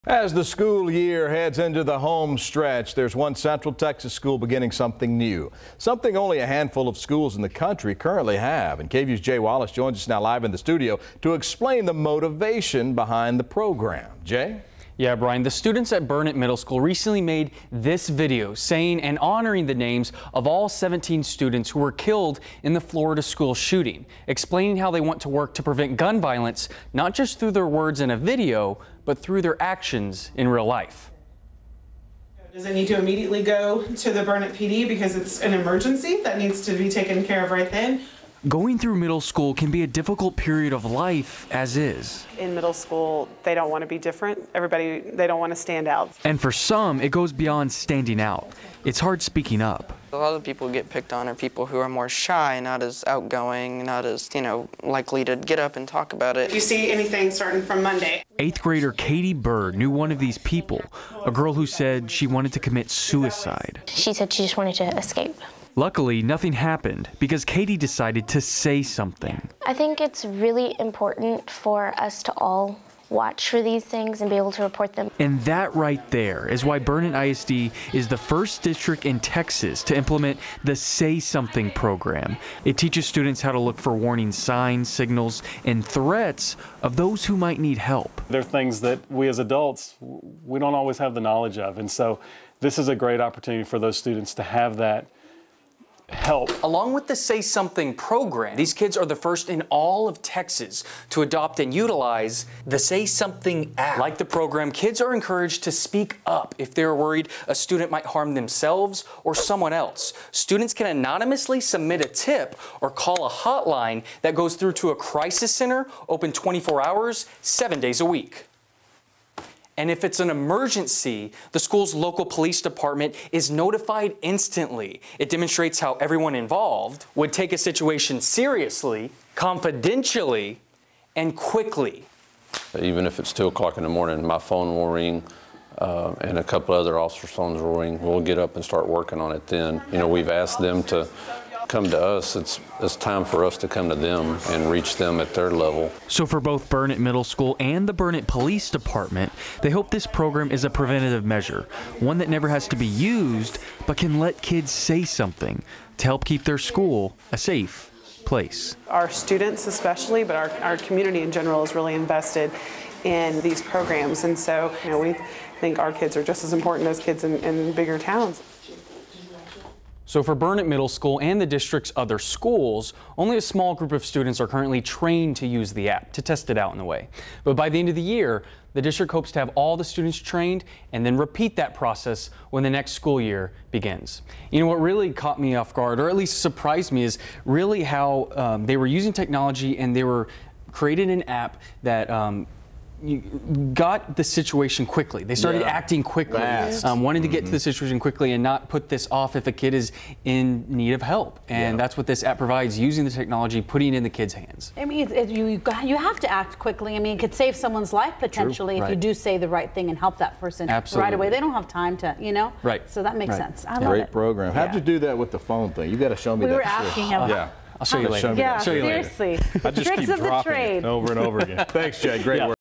As the school year heads into the home stretch, there's one Central Texas school beginning something new, something only a handful of schools in the country currently have. And KVUE's Jay Wallace joins us now live in the studio to explain the motivation behind the program. Jay? Yeah, Brian, the students at Burnett Middle School recently made this video saying and honoring the names of all 17 students who were killed in the Florida school shooting, explaining how they want to work to prevent gun violence, not just through their words in a video, but through their actions in real life. Does it need to immediately go to the Burnett PD because it's an emergency that needs to be taken care of right then? Going through middle school can be a difficult period of life as is. In middle school, they don't want to be different. They don't want to stand out. And for some, it goes beyond standing out. It's hard speaking up. A lot of people who get picked on are people who are more shy, not as outgoing, not as, likely to get up and talk about it. If you see anything starting from Monday. 8th grader Katie Bird knew one of these people, a girl who said she wanted to commit suicide. She said she just wanted to escape. Luckily, nothing happened because Katie decided to say something. I think it's really important for us to all watch for these things and be able to report them. And that right there is why Burnett ISD is the first district in Texas to implement the Say Something program. It teaches students how to look for warning signs, signals, and threats of those who might need help. There are things that we as adults, we don't always have the knowledge of. And so this is a great opportunity for those students to have that help. Along with the Say Something program, these kids are the first in all of Texas to adopt and utilize the Say Something app. Like the program, kids are encouraged to speak up if they're worried a student might harm themselves or someone else. Students can anonymously submit a tip or call a hotline that goes through to a crisis center, open 24 hours, 7 days a week. And if it's an emergency, the school's local police department is notified instantly. It demonstrates how everyone involved would take a situation seriously, confidentially, and quickly. Even if it's 2 o'clock in the morning, my phone will ring and a couple other officers' phones will ring. We'll get up and start working on it then. We've asked them to come to us. It's time for us to come to them and reach them at their level. So for both Burnett Middle School and the Burnett Police Department, they hope this program is a preventative measure, one that never has to be used, but can let kids say something to help keep their school a safe place. Our students especially, but our community in general is really invested in these programs. And so we think our kids are just as important as kids in bigger towns. So for Burnett Middle School and the district's other schools, only a small group of students are currently trained to use the app to test it out in the way. But by the end of the year, the district hopes to have all the students trained and then repeat that process when the next school year begins. What really caught me off guard, or at least surprised me, is really how they were using technology and they were creating an app that you got the situation quickly. They started acting quickly, wanting to get to the situation quickly and not put this off if a kid is in need of help. And that's what this app provides, using the technology, putting it in the kids' hands. I mean, you have to act quickly. I mean, it could save someone's life potentially if you do say the right thing and help that person right away. They don't have time to, Right. So that makes sense. I love Great it. program. How'd you do that with the phone thing? You got to show me that. We were asking him. Yeah. I'll show you later. Yeah, seriously. I just Tricks keep of the dropping trade. it over and over again. Thanks, Jay. Great work.